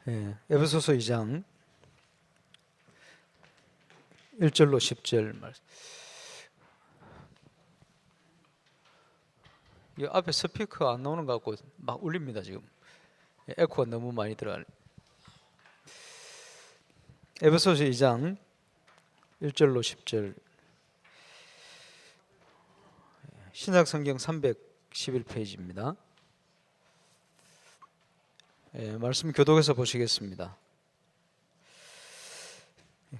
에베소서 2장 1절로 10절 말씀. 이 앞에 스피커 안 나오는 것 같고 막 울립니다. 지금 에코가 너무 많이 들어가네. 에베소서 2장 1절로 10절. 신약성경 311페이지입니다. 말씀 교독해서 보시겠습니다.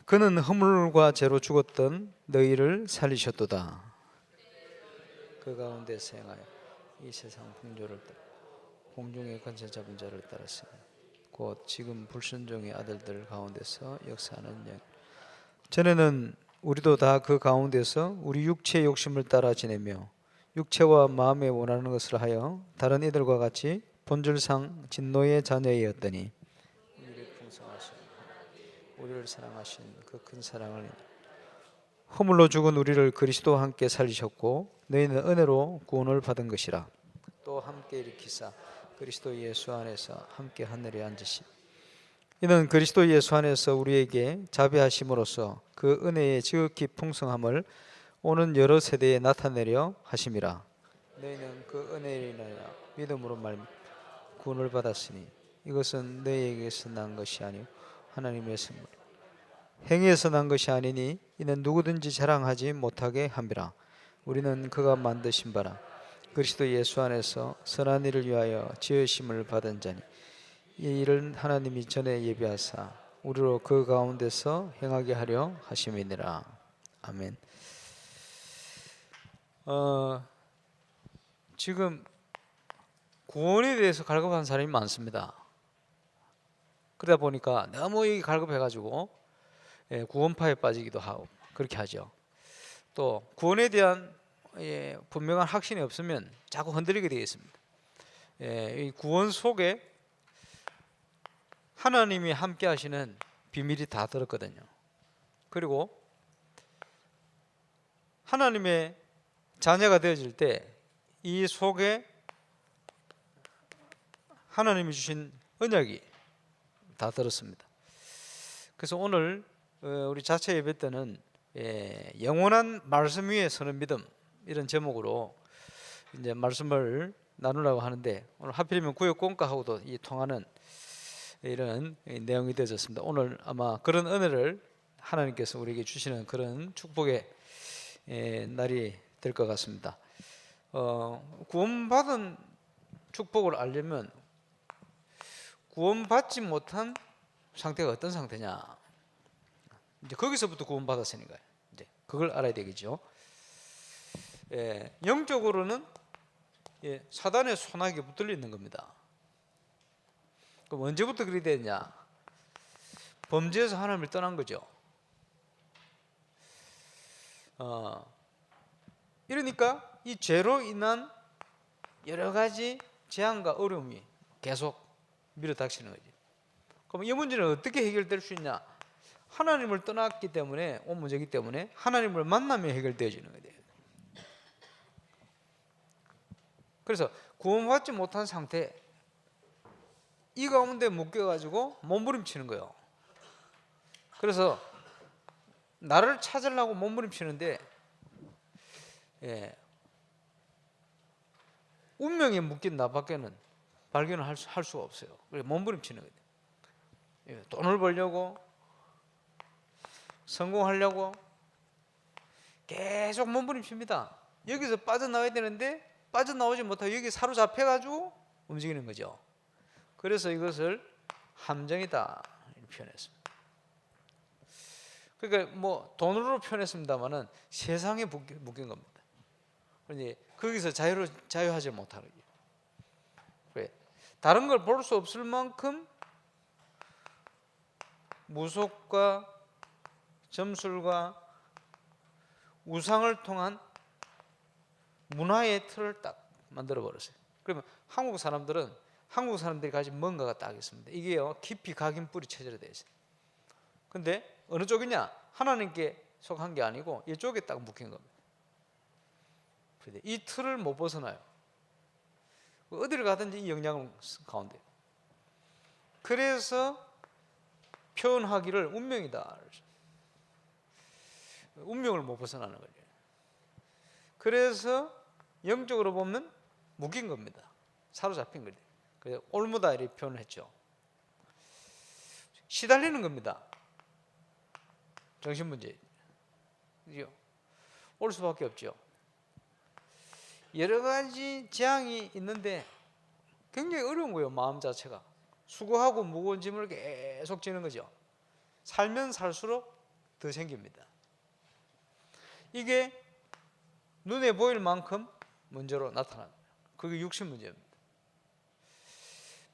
그는 허물과 죄로 죽었던 너희를 살리셨도다. 그 가운데서 행하여 이 세상 풍조를 따라 공중의 권세 잡은 자를 따랐으니 곧 지금 불순종의 아들들 가운데서 역사하는 영. 전에는 우리도 다 그 가운데서 우리 육체의 욕심을 따라 지내며 육체와 마음에 원하는 것을 하여 다른 이들과 같이 본질상 진노의 자녀이었더니 우리를 풍성하신 우리를 사랑하신 그 큰 사랑을 허물로 죽은 우리를 그리스도와 함께 살리셨고 너희는 은혜로 구원을 받은 것이라. 또 함께 일으키사 그리스도 예수 안에서 함께 하늘에 앉으시. 이는 그리스도 예수 안에서 우리에게 자비하심으로써 그 은혜의 지극히 풍성함을 오는 여러 세대에 나타내려 하심이라. 너희는 그 은혜를 인하여 믿음으로 구원을 받았으니 이것은 너희에게서 난 것이 아니요 하나님의 선물. 행위에서 난 것이 아니니 이는 누구든지 자랑하지 못하게 함이라. 우리는 그가 만드신 바라 그리스도 예수 안에서 선한 일을 위하여 지으심을 받은 자니 이 일은 하나님이 전에 예비하사 우리로 그 가운데서 행하게 하려 하심이니라. 아멘. 지금 구원에 대해서 갈급한 사람이 많습니다. 그러다 보니까 너무 이 갈급해가지고 구원파에 빠지기도 하고 그렇게 하죠. 또 구원에 대한 분명한 확신이 없으면 자꾸 흔들리게 되어 있습니다. 이 구원 속에 하나님이 함께 하시는 비밀이 다 들었거든요. 그리고 하나님의 자녀가 되어질 때 이 속에 하나님이 주신 언약이 다 들었습니다. 그래서 오늘 우리 자체 예배 때는 영원한 말씀 위에 서는 믿음 이런 제목으로 이제 말씀을 나누려고 하는데 오늘 하필이면 구역 공과하고도 이 통하는 이런 내용이 되어졌습니다. 오늘 아마 그런 은혜를 하나님께서 우리에게 주시는 그런 축복의 날이 될 것 같습니다. 구원받은 축복을 알려면 구원받지 못한 상태가 어떤 상태냐, 이제 거기서부터 구원받았으니까요. 이제 그걸 알아야 되겠죠. 영적으로는 사단의 손아귀에 붙들려 있는 겁니다. 그럼 언제부터 그리 됐냐? 범죄에서 하나님을 떠난 거죠. 이러니까 이 죄로 인한 여러 가지 재앙과 어려움이 계속 밀어닥치는 거죠. 그럼 이 문제는 어떻게 해결될 수 있냐? 하나님을 떠났기 때문에, 온 문제이기 때문에 하나님을 만나면 해결되어지는 거예요. 그래서 구원받지 못한 상태, 이 가운데 묶여가지고 몸부림치는 거예요. 그래서 나를 찾으려고 몸부림치는데 운명에 묶인 나밖에는 발견을 할 수가 없어요. 그래서 몸부림치는 거예요. 돈을 벌려고, 성공하려고 계속 몸부림칩니다. 여기서 빠져나와야 되는데 빠져나오지 못하고 여기 사로잡혀가지고 움직이는 거죠. 그래서 이것을 함정이다 이렇게 표현했습니다. 그러니까 뭐 돈으로 표현했습니다만은 세상에 묶인 겁니다. 그런데 거기서 자유하지 못하는 거예요. 왜? 다른 걸 볼 수 없을 만큼 무속과 점술과 우상을 통한 문화의 틀을 딱 만들어 버렸어요. 그러면 한국 사람들이 가진 뭔가가 딱 있습니다. 이게요 깊이 각인 뿌리 체제로 되어 있어요. 근데 어느 쪽이냐? 하나님께 속한 게 아니고 이쪽에 딱 묶인 겁니다. 이 틀을 못 벗어나요. 어디를 가든지 이 영향 가운데. 그래서 표현하기를 운명이다. 운명을 못 벗어나는 거죠. 그래서 영적으로 보면 묶인 겁니다. 사로잡힌 거죠. 그래서 올무다 이렇게 표현을 했죠. 시달리는 겁니다. 정신문제. 올 수밖에 없죠. 여러 가지 재앙이 있는데 굉장히 어려운 거예요. 마음 자체가 수고하고 무거운 짐을 계속 지는 거죠. 살면 살수록 더 생깁니다. 이게 눈에 보일 만큼 문제로 나타납니다. 그게 육신 문제입니다.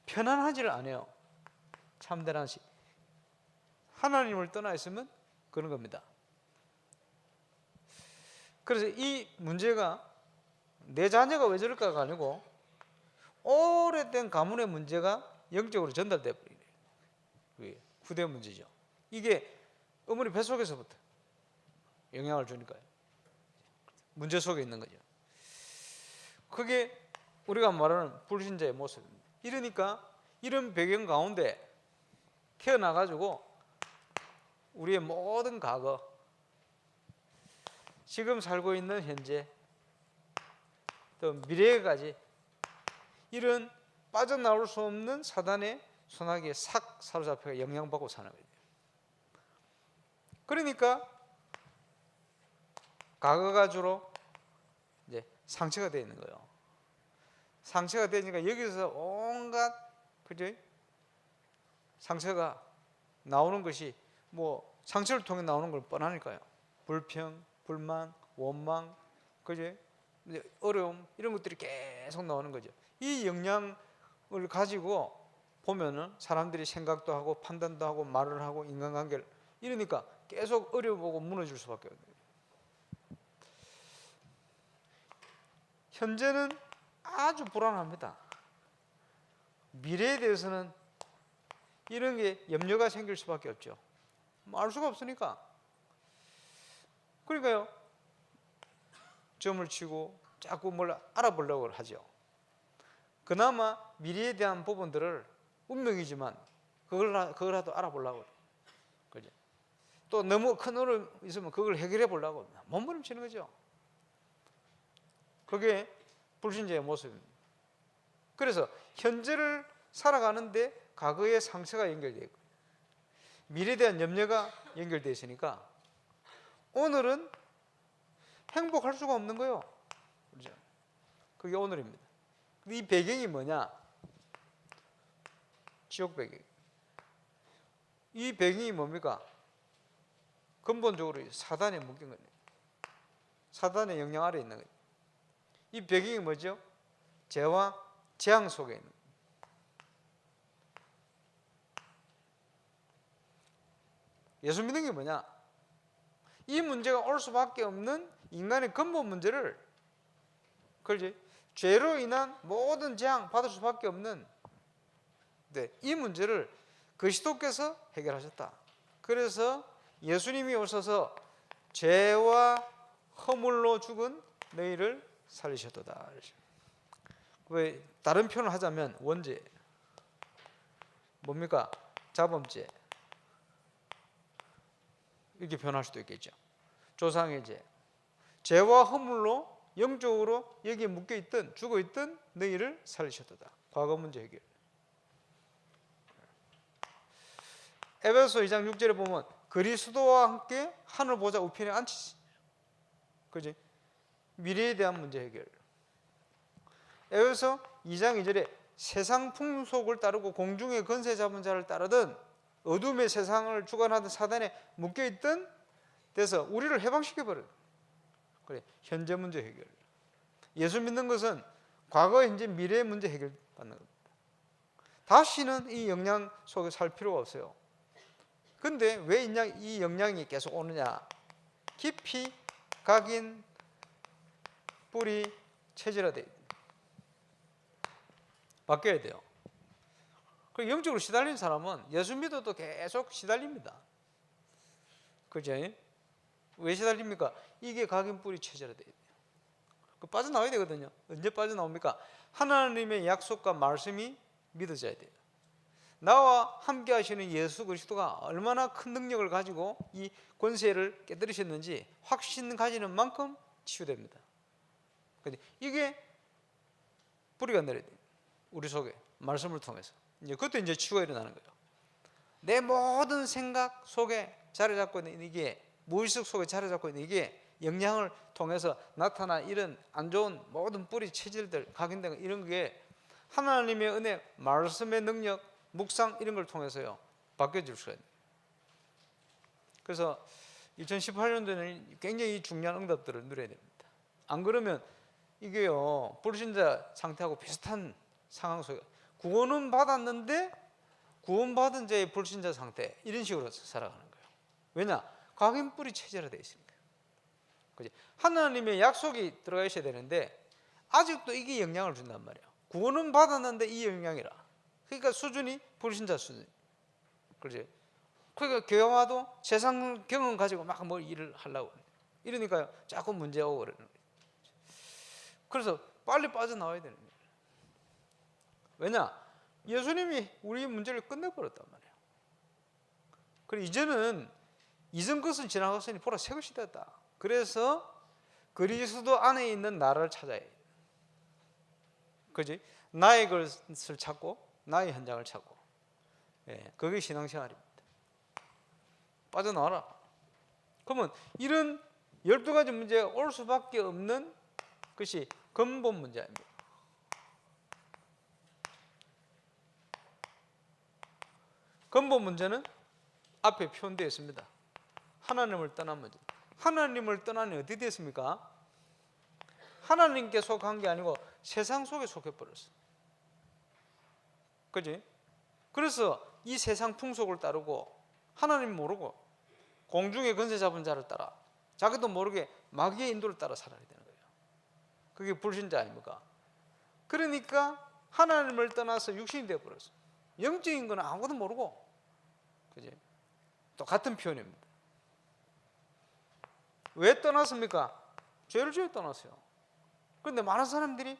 편안하지를 않아요. 참된 안식. 하나님을 떠나 있으면 그런 겁니다. 그래서 이 문제가 내 자녀가 왜 저럴까가 아니고 오래된 가문의 문제가 영적으로 전달돼 버리네요. 그게 후대 문제죠. 이게 어머니 뱃속에서부터 영향을 주니까요. 문제 속에 있는 거죠. 그게 우리가 말하는 불신자의 모습입니다. 이러니까 이런 배경 가운데 태어나가지고 우리의 모든 과거, 지금 살고 있는 현재, 또 미래까지 이런 빠져나올 수 없는 사단의 소나기에 싹 사로잡혀 영향받고 사는 거예요. 그러니까 과거가 주로 이제 상처가 되어 있는 거예요. 상처가 되니까 여기서 온갖 그죠? 상처가 나오는 것이 뭐 상처를 통해 나오는 걸 뻔하니까요. 불평, 불만, 원망, 그죠? 어려움 이런 것들이 계속 나오는 거죠. 이 영향을 가지고 보면은 사람들이 생각도 하고 판단도 하고 말을 하고 인간관계를 이러니까 계속 어려워보고 무너질 수밖에 없어요. 현재는 아주 불안합니다. 미래에 대해서는 이런 게 염려가 생길 수밖에 없죠. 알 수가 없으니까. 그러니까요, 점을 치고 자꾸 뭘 알아보려고 하죠. 그나마 미래에 대한 부분들을 운명이지만 그거라도 알아보려고 그죠? 또 너무 큰 어려움이 있으면 그걸 해결해 보려고 몸부림치는 거죠. 그게 불신자의 모습입니다. 그래서 현재를 살아가는데 과거의 상처가 연결되어 있고 미래에 대한 염려가 연결되어 있으니까 오늘은 행복할 수가 없는 거예요. 그렇죠? 그게 오늘입니다. 이 배경이 뭐냐? 지옥 배경. 이 배경이 뭡니까? 근본적으로 사단에 묶인 거예요. 사단의 영향 아래 있는 거예요. 이 배경이 뭐죠? 죄와 재앙 속에 있는 거예요. 예수 믿는 게 뭐냐? 이 문제가 올 수밖에 없는 인간의 근본 문제를 그렇지? 죄로 인한 모든 재앙 받을 수밖에 없는 이 문제를 그리스도께서 해결하셨다. 그래서 예수님이 오셔서 죄와 허물로 죽은 너희를 살리셨도다. 왜 다른 표현을 하자면 원죄 뭡니까? 자범죄 이렇게 표현할 수도 있겠죠. 조상의 죄, 죄와 허물로 영적으로 여기에 묶여있던 죽어있던 너희를 살리셨도다. 과거 문제 해결. 에베소 2장 6절에 보면 그리스도와 함께 하늘 보좌 우편에 앉히시. 그지? 미래에 대한 문제 해결. 에베소 2장 2절에 세상 풍속을 따르고 공중의 권세 잡은 자를 따르던 어둠의 세상을 주관하던 사단에 묶여있던 데서 우리를 해방시켜버려. 그래, 현재 문제 해결. 예수 믿는 것은 과거, 현재, 미래의 문제 해결받는 겁니다. 다시는 이 영향 속에 살 필요가 없어요. 근데 왜 이 영향이 계속 오느냐? 깊이 각인 뿌리 체질화돼 바뀌어야 돼요. 그리고 영적으로 시달린 사람은 예수 믿어도 계속 시달립니다. 그죠? 왜 시달립니까? 이게 각인 뿌리 체질화돼야 돼요. 빠져나와야 되거든요. 언제 빠져나옵니까? 하나님의 약속과 말씀이 믿어져야 돼요. 나와 함께 하시는 예수 그리스도가 얼마나 큰 능력을 가지고 이 권세를 깨뜨리셨는지 확신 가지는 만큼 치유됩니다. 이게 뿌리가 내려야 돼요. 우리 속에 말씀을 통해서. 이제 그것도 이제 치유가 일어나는 거예요. 내 모든 생각 속에 자리 잡고 있는 이게, 무의식 속에 자리 잡고 있는 이게 영향을 통해서 나타난 이런 안 좋은 모든 뿌리 체질들, 각인된 이런 게 하나님의 은혜, 말씀의 능력, 묵상 이런 걸 통해서요 바뀌어질 수가 있어요. 그래서 2018년도에는 굉장히 중요한 응답들을 누려야 됩니다. 안 그러면 이게요 불신자 상태하고 비슷한 상황 속에 구원은 받았는데 구원받은 자의 불신자 상태, 이런 식으로 살아가는 거예요. 왜냐? 각인뿌리 체제화되어 있으니까. 그치? 하나님의 약속이 들어가 있어야 되는데 아직도 이게 영향을 준단 말이에요. 구원은 받았는데 이 영향이라. 그러니까 수준이 불신자 수준. 그렇지? 그러니까 교회와도 세상 경험 가지고 막 뭐 일을 하려고 이러니까요 자꾸 문제 오고 그러는 거예요. 그래서 빨리 빠져나와야 되는 거예요. 왜냐? 예수님이 우리 문제를 끝내버렸단 말이에요. 그리고 이제는 이전 것은 지나갔으니 보라 새 것이 됐다. 그래서 그리스도 안에 있는 나를 찾아야 해요. 그지? 나의 것을 찾고 나의 현장을 찾고, 예, 그게 신앙생활입니다. 빠져나와라. 그러면 이런 12가지 문제가 올 수밖에 없는 것이 근본 문제입니다. 근본 문제는 앞에 표현되어 있습니다. 하나님을 떠난 문제. 하나님을 떠나니 어떻게 됐습니까? 하나님께 속한 게 아니고 세상 속에 속해버렸어. 그지? 그래서 이 세상 풍속을 따르고 하나님 모르고 공중의 권세 잡은 자를 따라 자기도 모르게 마귀의 인도를 따라 살아야 되는 거예요. 그게 불신자 아닙니까? 그러니까 하나님을 떠나서 육신이 되어버렸어. 영적인 건 아무것도 모르고, 그지? 또 같은 표현입니다. 왜 떠났습니까? 죄를 지어 떠났어요. 그런데 많은 사람들이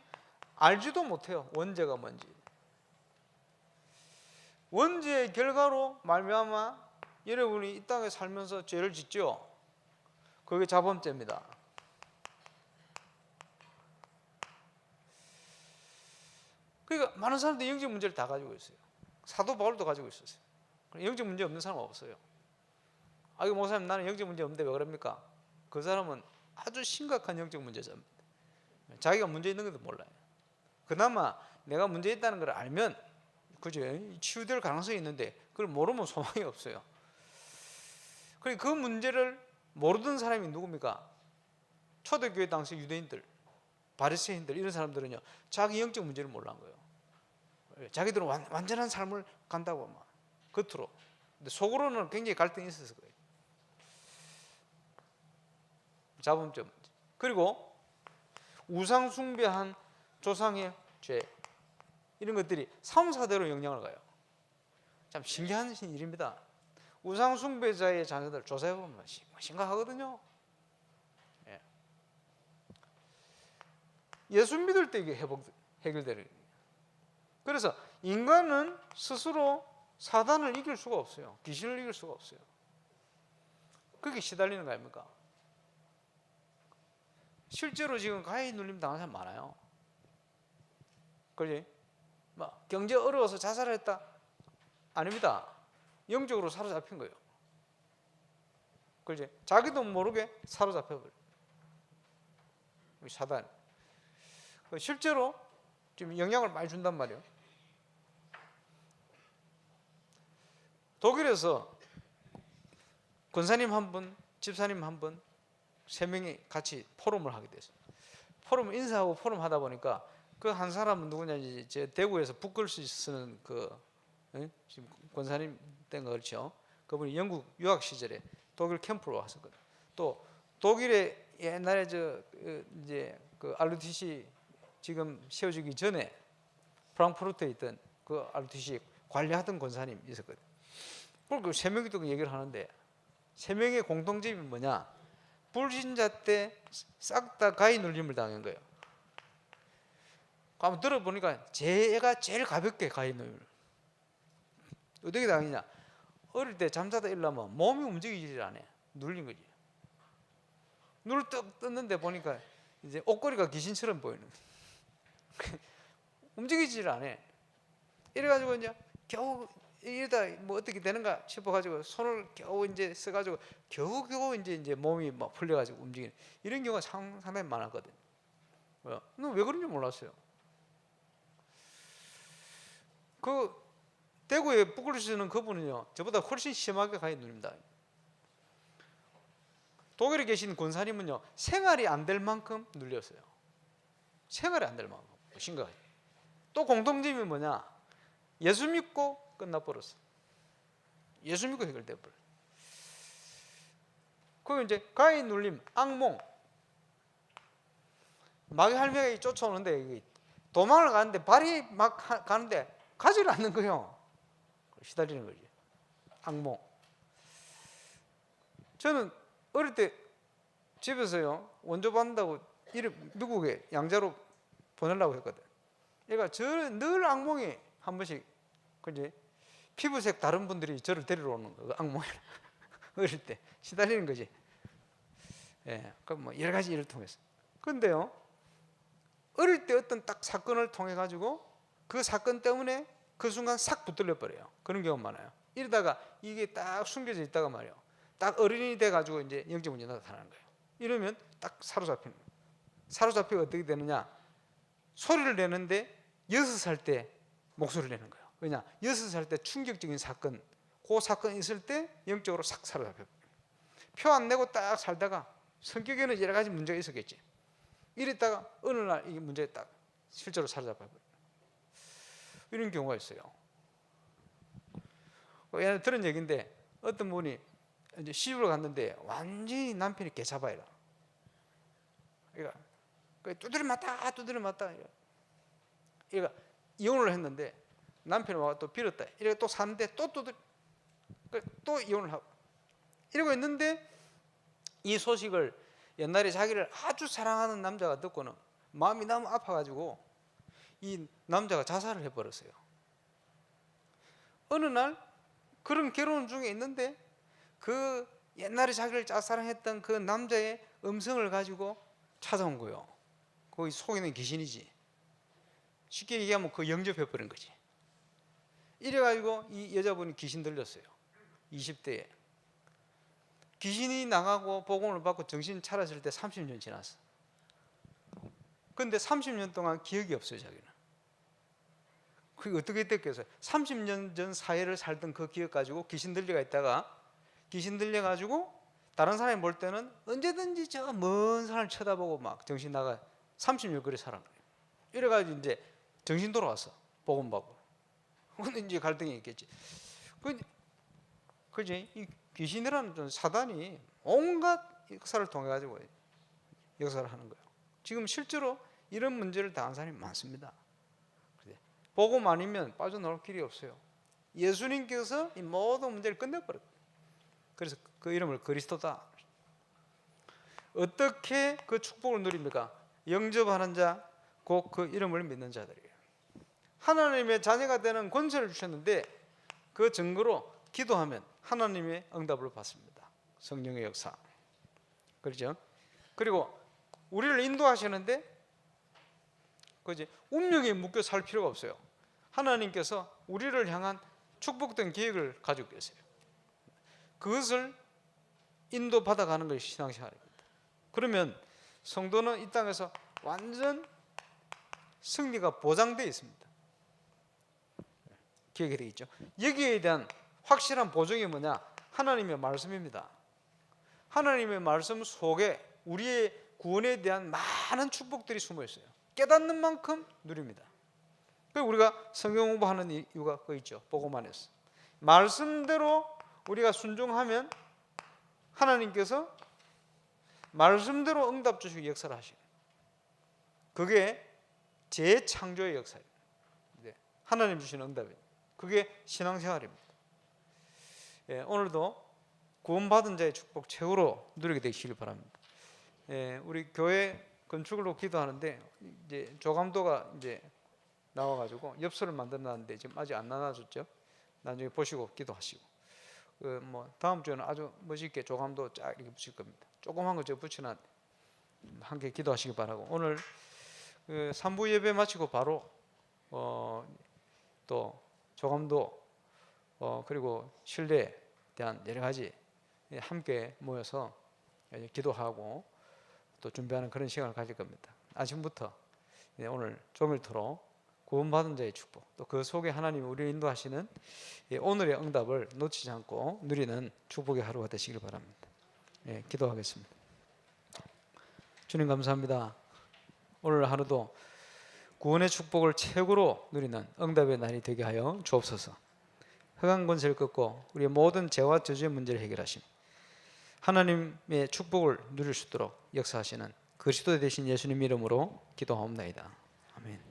알지도 못해요. 원죄가 뭔지. 원죄의 결과로 말미암아 여러분이 이 땅에 살면서 죄를 짓죠. 그게 자범죄입니다. 그러니까 많은 사람들이 영적 문제를 다 가지고 있어요. 사도 바울도 가지고 있었어요. 영적 문제 없는 사람은 없어요. 아, 이거 목사님 나는 영적 문제 없는데 왜 그럽니까? 그 사람은 아주 심각한 영적 문제자입니다. 자기가 문제 있는 것도 몰라요. 그나마 내가 문제 있다는 걸 알면, 그죠? 치유될 가능성이 있는데 그걸 모르면 소망이 없어요. 그 문제를 모르던 사람이 누굽니까? 초대교회 당시 유대인들, 바리새인들 이런 사람들은요 자기 영적 문제를 몰란 거예요. 자기들은 완전한 삶을 간다고 막 겉으로, 근데 속으로는 굉장히 갈등이 있었을 거예요. 자범죄 문제. 그리고 우상 숭배한 조상의 죄, 이런 것들이 3, 4대로 영향을 가요. 참 신기한 일입니다. 우상 숭배자의 자녀들 조사해보면 심각하거든요. 예. 예수 믿을 때 이게 해결되는 거예요. 그래서 인간은 스스로 사단을 이길 수가 없어요. 귀신을 이길 수가 없어요. 그게 시달리는 거 아닙니까? 실제로 지금 가해 눌림 당한 사람 많아요. 그지? 막 경제 어려워서 자살했다? 아닙니다. 영적으로 사로잡힌 거예요. 그지? 자기도 모르게 사로잡혀버려요. 사단. 실제로 지금 영향을 많이 준단 말이에요. 독일에서 권사님 한 분, 집사님 한 분, 3명이 같이 포럼을 하게 됐어요. 포럼 인사하고 포럼 하다 보니까 그 한 사람은 누구냐지, 제 대구에서 북글씨 쓰는 지금 권사님 땐가 그렇죠. 그분이 영국 유학 시절에 독일 캠프로 왔었거든요. 또 독일에 옛날에 이제 그 RUTC 지금 세워지기 전에 프랑크푸르트에 있던 그 RUTC 관리하던 권사님이 있었거든요. 그 3명이 또 얘기를 하는데 3명의 공통점이 뭐냐? 불신자 때 싹 다 가히 눌림을 당한 거예요. 한번 들어보니까 제가 제일 가볍게 가히 눌림을. 어떻게 당하냐? 어릴 때 잠자다 일어나면 몸이 움직이질 않아. 눌린 거지. 눈을 떡 떴는데 보니까 이제 옷걸이가 귀신처럼 보이는 거야. 움직이질 않아. 이래가지고 이제 겨우 이러다 뭐 어떻게 되는가 싶어가지고 손을 겨우 이제 써가지고 겨우 이제 몸이 막 풀려가지고 움직이는 이런 경우가 상당히 많았거든. 왜 그런지 몰랐어요. 그 대구에 부글리시는 그분은요, 저보다 훨씬 심하게 가해 누립니다. 독일에 계신 권사님은요, 생활이 안 될 만큼 눌렸어요. 생활이 안 될 만큼 심각하게. 또 공통점이 뭐냐? 예수 믿고 끝나버렸어. 예수 믿고 해결돼 버려. 그 이제 가해 눌림, 악몽. 마귀 할매가 쫓아오는데 도망을 가는데 발이 막 가는데 가지를 않는 거예요. 시달리는 거지. 악몽. 저는 어릴 때 집에서요 원조 받는다고 미국에 양자로 보내려고 했거든. 그러니까 저는 늘 악몽이 한 번씩 그지 피부색 다른 분들이 저를 데리러 오는 거 악몽이 어릴 때 시달리는 거지. 예, 그럼 뭐 여러 가지 일을 통해서. 근데요 어릴 때 어떤 딱 사건을 통해 가지고 그 사건 때문에 그 순간 싹 붙들려 버려요. 그런 경우가 많아요. 이러다가 이게 딱 숨겨져 있다가 말이에요. 딱 어른이 돼 가지고 이제 영적 문제가 나타나는 거예요. 이러면 딱 사로잡히는 거예요. 사로잡히고 어떻게 되느냐? 소리를 내는데 6살 때 목소리를 내는 거예요. 왜냐? 6살 때 충격적인 사건, 그 사건이 있을 때 영적으로 싹 사로잡혀요. 표 안 내고 딱 살다가 성격에는 여러 가지 문제가 있었겠지. 이랬다가 어느 날 이게 문제가 딱 실제로 사로잡혀요. 이런 경우가 있어요. 옛날에 들은 얘기인데 어떤 분이 이제 시집을 갔는데 완전히 남편이 개차바이라. 그러니까 두드려 맞다. 그러니까 이혼을 했는데 남편이 와서 또 빌었다. 이렇게 또 사는데 또 두드려 또 이혼을 하고 이러고 있는데 이 소식을 옛날에 자기를 아주 사랑하는 남자가 듣고는 마음이 너무 아파가지고 이 남자가 자살을 해버렸어요. 어느 날 그런 결혼 중에 있는데 그 옛날에 자기를 짝사랑했던 그 남자의 음성을 가지고 찾아온 거예요. 거기 속에 있는 귀신이지. 쉽게 얘기하면 그 영접해버린 거지. 이래가지고 이 여자분이 귀신 들렸어요. 20대에. 귀신이 나가고 복음을 받고 정신 차렸을 때 30년 지났어. 근데 30년 동안 기억이 없어요, 자기는. 그게 어떻게 됐겠어요? 30년 전 사회를 살던 그 기억 가지고 귀신 들려가 있다가 귀신 들려가지고 다른 사람이 볼 때는 언제든지 저 먼 사람을 쳐다보고 막 정신 나가 30년 그래 살아. 이래가지고 이제 정신 돌아왔어. 복음 받고. 근데 이제 갈등이 있겠지. 그지? 이 귀신이라는 사단이 온갖 역사를 통해 가지고 역사를 하는 거예요. 지금 실제로 이런 문제를 당한 사람이 많습니다. 복음 아니면 빠져나올 길이 없어요. 예수님께서 이 모든 문제를 끝내버렸어요. 그래서 그 이름을 그리스도다. 어떻게 그 축복을 누립니까? 영접하는 자, 곧 그 이름을 믿는 자들이에요. 하나님의 자녀가 되는 권세를 주셨는데 그 증거로 기도하면 하나님의 응답을 받습니다. 성령의 역사. 그렇죠? 그리고 우리를 인도하시는데 그지? 운명에 묶여 살 필요가 없어요. 하나님께서 우리를 향한 축복된 계획을 가지고 계세요. 그것을 인도받아가는 것이 신앙생활입니다. 그러면 성도는 이 땅에서 완전 승리가 보장되어 있습니다. 기억이 되겠죠? 여기에 대한 확실한 보증이 뭐냐? 하나님의 말씀입니다. 하나님의 말씀 속에 우리의 구원에 대한 많은 축복들이 숨어 있어요. 깨닫는 만큼 누립니다. 그래서 우리가 성경 공부하는 이유가 그거 있죠. 복음 안에서 말씀대로 우리가 순종하면 하나님께서 말씀대로 응답 주시고 역사를 하시는, 그게 재창조의 역사입니다. 하나님 주시는 응답입니다. 그게 신앙생활입니다. 오늘도 구원받은 자의 축복 최고로 누리게 되시길 바랍니다. 우리 교회 건축으로 기도하는데 이제 조감도가 이제 나와가지고 엽서를 만들어놨는데 지금 아직 안 나눠줬죠. 나중에 보시고 기도하시고 뭐 다음 주에는 아주 멋있게 조감도 쫙 이렇게 붙일 겁니다. 조그만 거 제가 붙여놨 함께 기도하시기 바라고 오늘 3부 예배 마치고 바로 또 조감도 그리고 신뢰에 대한 여러 가지 함께 모여서 기도하고 또 준비하는 그런 시간을 가질 겁니다. 아침부터 오늘 종일토록 구원받은 자의 축복 또 그 속에 하나님이 우리를 인도하시는 오늘의 응답을 놓치지 않고 누리는 축복의 하루가 되시길 바랍니다. 기도하겠습니다. 주님 감사합니다. 오늘 하루도 구원의 축복을 최고로 누리는 응답의 날이 되게 하여 주옵소서. 흑암 권세를 끊고 우리의 모든 죄와 저주의 문제를 해결하신 하나님의 축복을 누릴 수 있도록 역사하시는 그리스도 되신 예수님 이름으로 기도하옵나이다. 아멘.